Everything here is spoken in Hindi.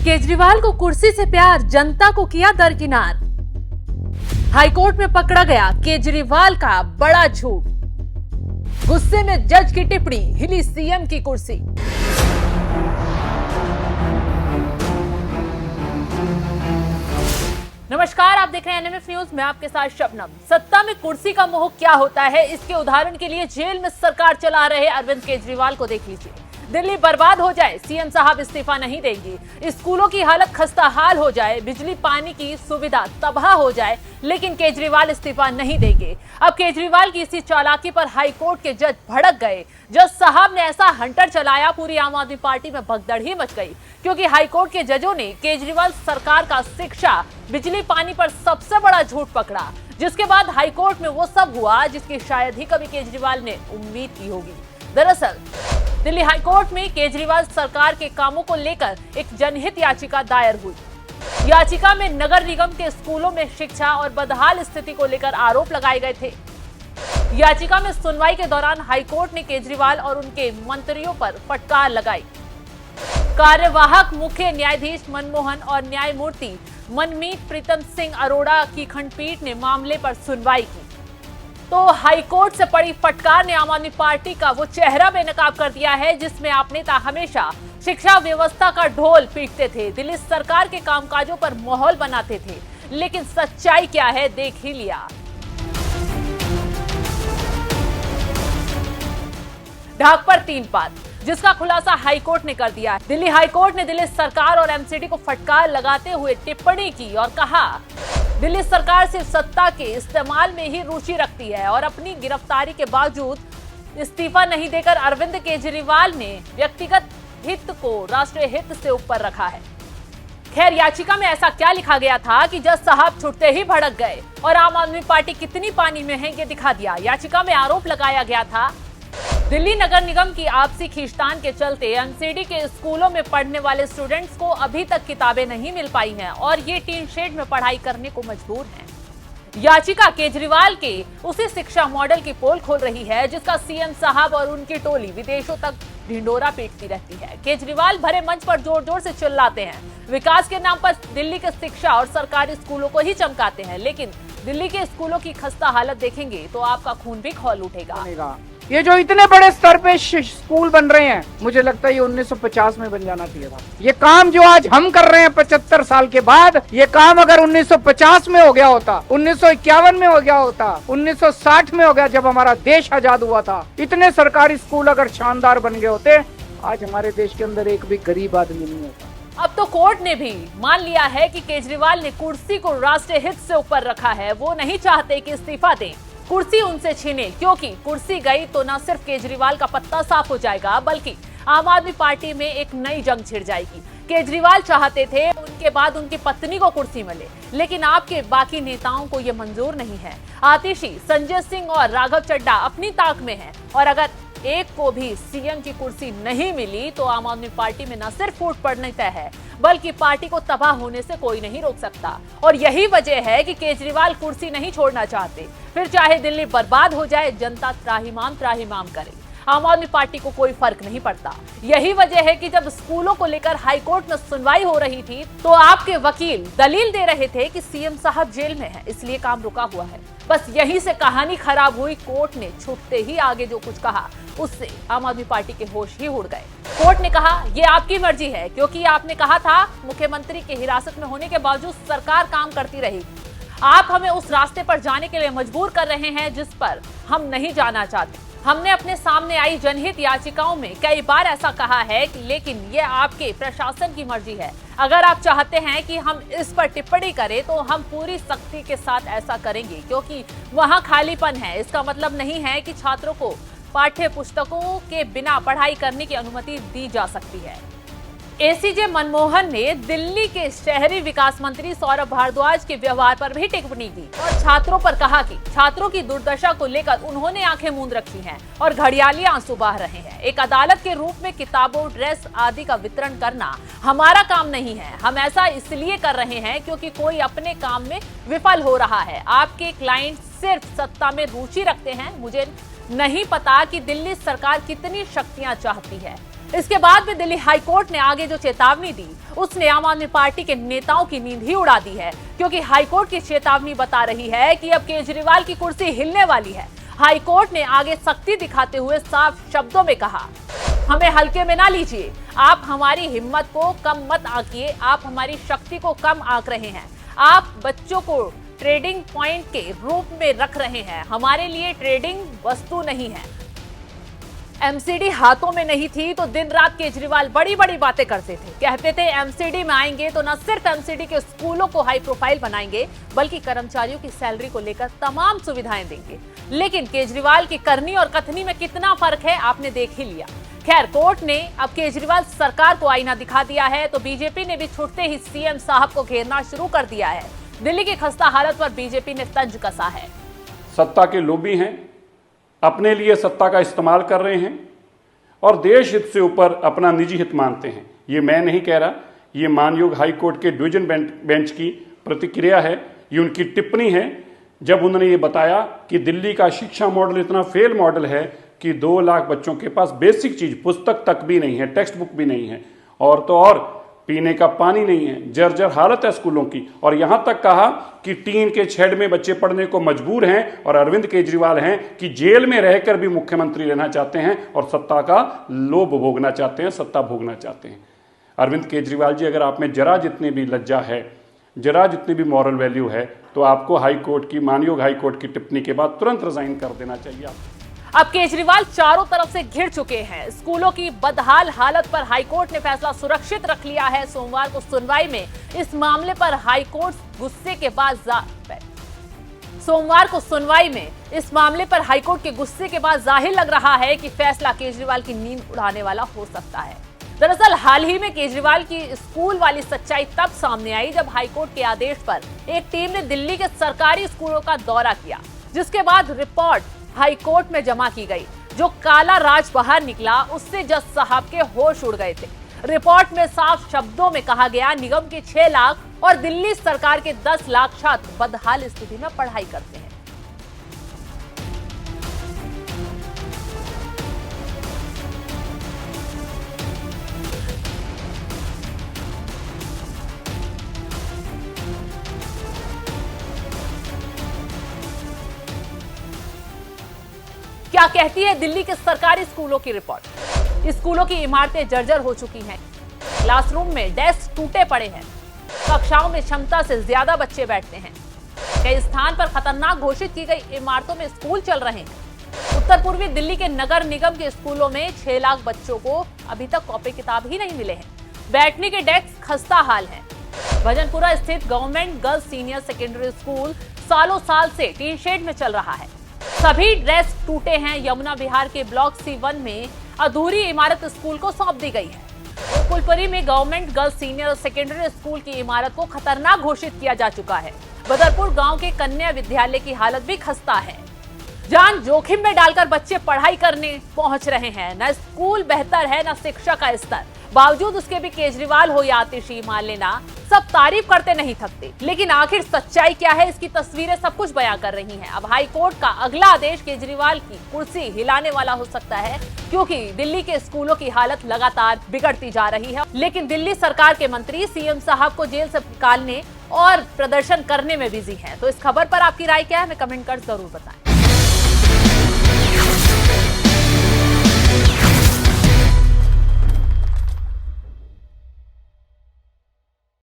केजरीवाल को कुर्सी से प्यार, जनता को किया दरकिनार। हाईकोर्ट में पकड़ा गया केजरीवाल का बड़ा झूठ। गुस्से में जज की टिप्पणी, हिली सीएम की कुर्सी। नमस्कार, आप देख रहे हैं एनएमएफ न्यूज। मैं आपके साथ शबनम। सत्ता में कुर्सी का मोह क्या होता है, इसके उदाहरण के लिए जेल में सरकार चला रहे अरविंद केजरीवाल को देख लीजिए। दिल्ली बर्बाद हो जाए, सीएम साहब इस्तीफा नहीं देंगे। स्कूलों की हालत खस्ता हाल हो जाए, बिजली पानी की सुविधा तबाह हो जाए, लेकिन केजरीवाल इस्तीफा नहीं देंगे। अब केजरीवाल की इसी चालाकी पर हाईकोर्ट के जज भड़क गए। जज साहब ने ऐसा हंटर चलाया, पूरी आम आदमी पार्टी में भगदड़ ही मच गई, क्योंकि हाईकोर्ट के जजों ने केजरीवाल सरकार का शिक्षा, बिजली पानी पर सबसे बड़ा झूठ पकड़ा, जिसके बाद हाईकोर्ट में वो सब हुआ जिसकी शायद ही कभी केजरीवाल ने उम्मीद की होगी। दरअसल दिल्ली हाईकोर्ट में केजरीवाल सरकार के कामों को लेकर एक जनहित याचिका दायर हुई। याचिका में नगर निगम के स्कूलों में शिक्षा और बदहाल स्थिति को लेकर आरोप लगाए गए थे। याचिका में सुनवाई के दौरान हाईकोर्ट ने केजरीवाल और उनके मंत्रियों पर फटकार लगाई। कार्यवाहक मुख्य न्यायाधीश मनमोहन और न्यायमूर्ति मनमीत प्रीतम सिंह अरोड़ा की खंडपीठ ने मामले पर सुनवाई की, तो हाईकोर्ट से पड़ी फटकार ने आम आदमी पार्टी का वो चेहरा बेनकाब कर दिया है जिसमें आप नेता हमेशा शिक्षा व्यवस्था का ढोल पीटते थे, दिल्ली सरकार के कामकाजों पर माहौल बनाते थे। लेकिन सच्चाई क्या है, देख ही लिया। ढाक पर 3 बात, जिसका खुलासा हाईकोर्ट ने कर दिया है। दिल्ली हाईकोर्ट ने दिल्ली सरकार और एमसीडी को फटकार लगाते हुए टिप्पणी की और कहा, दिल्ली सरकार सिर्फ सत्ता के इस्तेमाल में ही रुचि रखती है और अपनी गिरफ्तारी के बावजूद इस्तीफा नहीं देकर अरविंद केजरीवाल ने व्यक्तिगत हित को राष्ट्रीय हित से ऊपर रखा है। खैर, याचिका में ऐसा क्या लिखा गया था कि जज साहब छुटते ही भड़क गए और आम आदमी पार्टी कितनी पानी में है ये दिखा दिया। याचिका में आरोप लगाया गया था, दिल्ली नगर निगम की आपसी खींचतान के चलते एमसीडी के स्कूलों में पढ़ने वाले स्टूडेंट्स को अभी तक किताबें नहीं मिल पाई हैं और ये टीन शेड में पढ़ाई करने को मजबूर हैं। याचिका केजरीवाल के उसी शिक्षा मॉडल की पोल खोल रही है जिसका सीएम साहब और उनकी टोली विदेशों तक ढिंडोरा पीटती रहती है। केजरीवाल भरे मंच पर जोर जोर से चिल्लाते हैं, विकास के नाम पर दिल्ली के शिक्षा और सरकारी स्कूलों को ही चमकाते हैं, लेकिन दिल्ली के स्कूलों की खस्ता हालत देखेंगे तो आपका खून भी खौल उठेगा। ये जो इतने बड़े स्तर पे स्कूल बन रहे हैं, मुझे लगता है ये 1950 में बन जाना चाहिए था। ये काम जो आज हम कर रहे हैं 75 साल के बाद, ये काम अगर 1950 में हो गया होता, 1951 में हो गया होता, 1960 में हो गया जब हमारा देश आजाद हुआ था, इतने सरकारी स्कूल अगर शानदार बन गए होते, आज हमारे देश के अंदर एक भी गरीब आदमी नहीं होता। अब तो कोर्ट ने भी मान लिया है कि केजरीवाल ने कुर्सी को राष्ट्रीय हित से ऊपर रखा है। वो नहीं चाहते कि इस्तीफा दें, कुर्सी उनसे छीने, क्योंकि कुर्सी गई तो न सिर्फ केजरीवाल का पत्ता साफ हो जाएगा, बल्कि आम आदमी पार्टी में एक नई जंग छिड़ जाएगी। केजरीवाल चाहते थे उनके बाद उनकी पत्नी को कुर्सी मिले, लेकिन आपके बाकी नेताओं को यह मंजूर नहीं है। आतिशी, संजय सिंह और राघव चड्ढा अपनी ताक में हैं और अगर एक को भी सीएम की कुर्सी नहीं मिली तो आम आदमी पार्टी में न सिर्फ फूट पड़ने तय है, बल्कि पार्टी को तबाह होने से कोई नहीं रोक सकता। और यही वजह है कि केजरीवाल कुर्सी नहीं छोड़ना चाहते, फिर चाहे दिल्ली बर्बाद हो जाए, जनता त्राहिमाम त्राहिमाम करे, आम आदमी पार्टी को कोई फर्क नहीं पड़ता। यही वजह है कि जब स्कूलों को लेकर हाईकोर्ट में सुनवाई हो रही थी तो आपके वकील दलील दे रहे थे कि सीएम साहब जेल में हैं, इसलिए काम रुका हुआ है। बस यहीं से कहानी खराब हुई। कोर्ट ने छूटते ही आगे जो कुछ कहा उससे आम आदमी पार्टी के होश ही उड़ गए। कोर्ट ने कहा, ये आपकी मर्जी है, क्योंकि आपने कहा था मुख्यमंत्री के हिरासत में होने के बावजूद सरकार काम करती रहेगी। आप हमें उस रास्ते पर जाने के लिए मजबूर कर रहे हैं जिस पर हम नहीं जाना चाहते। हमने अपने सामने आई जनहित याचिकाओं में कई बार ऐसा कहा है कि लेकिन ये आपके प्रशासन की मर्जी है। अगर आप चाहते हैं कि हम इस पर टिप्पणी करें तो हम पूरी सख्ती के साथ ऐसा करेंगे, क्योंकि वहाँ खालीपन है। इसका मतलब नहीं है कि छात्रों को पाठ्य पुस्तकों के बिना पढ़ाई करने की अनुमति दी जा सकती है। एसीजे मनमोहन ने दिल्ली के शहरी विकास मंत्री सौरभ भारद्वाज के व्यवहार पर भी टिप्पणी की और छात्रों पर कहा कि छात्रों की दुर्दशा को लेकर उन्होंने आंखें मूंद रखी हैं और घड़ियाली आंसू बहा रहे हैं। एक अदालत के रूप में किताबों, ड्रेस आदि का वितरण करना हमारा काम नहीं है। हम ऐसा इसलिए कर रहे हैं क्योंकि कोई अपने काम में विफल हो रहा है। आपके क्लाइंट सिर्फ सत्ता में रुचि रखते हैं। मुझे नहीं पता कि दिल्ली सरकार कितनी शक्तियां चाहती है। इसके बाद में दिल्ली हाई कोर्ट ने आगे जो चेतावनी दी, उसने आम आदमी पार्टी के नेताओं की नींद ही उड़ा दी है, क्योंकि हाई कोर्ट की चेतावनी बता रही है कि अब केजरीवाल की कुर्सी हिलने वाली है। हाई कोर्ट ने आगे सख्ती दिखाते हुए साफ शब्दों में कहा, हमें हल्के में ना लीजिए, आप हमारी हिम्मत को कम मत आंकिए, आप हमारी शक्ति को कम आंक रहे हैं, आप बच्चों को ट्रेडिंग पॉइंट के रूप में रख रहे हैं, हमारे लिए ट्रेडिंग वस्तु नहीं है। एमसीडी हाथों में नहीं थी तो दिन रात केजरीवाल बड़ी बड़ी बातें करते थे, कहते थे एमसीडी में आएंगे तो न सिर्फ एमसीडी के स्कूलों को हाई प्रोफाइल बनाएंगे बल्कि कर्मचारियों की सैलरी को लेकर तमाम सुविधाएं देंगे। लेकिन केजरीवाल की करनी और कथनी में कितना फर्क है आपने देख ही लिया। खैर, कोर्ट ने अब केजरीवाल सरकार को आईना दिखा दिया है तो बीजेपी ने भी छुटते ही सीएम साहब को घेरना शुरू कर दिया है। दिल्ली की खस्ता हालत पर बीजेपी ने तंज कसा है। सत्ता के लोभी हैं, अपने लिए सत्ता का इस्तेमाल कर रहे हैं और देश हित से ऊपर अपना निजी हित मानते हैं। ये मैं नहीं कह रहा, ये मानयोग हाई कोर्ट के डिवीजन बेंच की प्रतिक्रिया है, ये उनकी टिप्पणी है जब उन्होंने ये बताया कि दिल्ली का शिक्षा मॉडल इतना फेल मॉडल है कि 2 लाख बच्चों के पास बेसिक चीज पुस्तक तक भी नहीं है, टेक्स्ट बुक भी नहीं है, और तो और पीने का पानी नहीं है, जर्जर हालत है स्कूलों की। और यहां तक कहा कि टीन के शेड में बच्चे पढ़ने को मजबूर हैं और अरविंद केजरीवाल हैं कि जेल में रहकर भी मुख्यमंत्री रहना चाहते हैं और सत्ता का लोभ भोगना चाहते हैं, सत्ता भोगना चाहते हैं। अरविंद केजरीवाल जी, अगर आप में जरा जितनी भी लज्जा है, जरा जितनी भी मॉरल वैल्यू है, तो आपको हाई कोर्ट की, मानयोग हाई कोर्ट की टिप्पणी के बाद तुरंत रिजाइन कर देना चाहिए। अब केजरीवाल चारों तरफ से घिर चुके हैं। स्कूलों की बदहाल हालत पर हाईकोर्ट ने फैसला सुरक्षित रख लिया है। सोमवार को सुनवाई में इस मामले पर हाईकोर्ट गुस्से के बाद जाहिर लग रहा है कि फैसला केजरीवाल की नींद उड़ाने वाला हो सकता है। दरअसल हाल ही में केजरीवाल की स्कूल वाली सच्चाई तब सामने आई जब हाईकोर्ट के आदेश पर एक टीम ने दिल्ली के सरकारी स्कूलों का दौरा किया, जिसके बाद रिपोर्ट हाई कोर्ट में जमा की गई। जो काला राज बाहर निकला उससे जज साहब के होश उड़ गए थे। रिपोर्ट में साफ शब्दों में कहा गया, निगम के 6 लाख और दिल्ली सरकार के 10 लाख छात्र बदहाल स्थिति में पढ़ाई करते हैं। क्या कहती है दिल्ली के सरकारी स्कूलों की रिपोर्ट? स्कूलों की इमारतें जर्जर हो चुकी हैं, क्लासरूम में डेस्क टूटे पड़े हैं, कक्षाओं में क्षमता से ज्यादा बच्चे बैठते हैं, कई स्थान पर खतरनाक घोषित की गई इमारतों में स्कूल चल रहे हैं। उत्तर पूर्वी दिल्ली के नगर निगम के स्कूलों में 6 लाख बच्चों को अभी तक कॉपी किताब ही नहीं मिले हैं। बैठने के डेस्क खस्ता हाल है। भजनपुरा स्थित government girls senior secondary school सालों साल से टीन शेड में चल रहा है। सभी डेस्क टूटे हैं। यमुना विहार के ब्लॉक C1 में अधूरी इमारत स्कूल को सौंप दी गई है। कुलपरी में government girls senior secondary school की इमारत को खतरनाक घोषित किया जा चुका है। बदरपुर गांव के कन्या विद्यालय की हालत भी खस्ता है। जान जोखिम में डालकर बच्चे पढ़ाई करने पहुंच रहे हैं। न स्कूल बेहतर है, न शिक्षा का स्तर। बावजूद उसके भी केजरीवाल हो या आतिशी मान लेना, सब तारीफ करते नहीं थकते। लेकिन आखिर सच्चाई क्या है, इसकी तस्वीरें सब कुछ बयां कर रही हैं। अब हाई कोर्ट का अगला आदेश केजरीवाल की कुर्सी हिलाने वाला हो सकता है, क्योंकि दिल्ली के स्कूलों की हालत लगातार बिगड़ती जा रही है। लेकिन दिल्ली सरकार के मंत्री सीएम साहब को जेल से निकालने और प्रदर्शन करने में बिजी हैं। तो इस खबर पर आपकी राय क्या है, हमें कमेंट कर जरूर बताएं।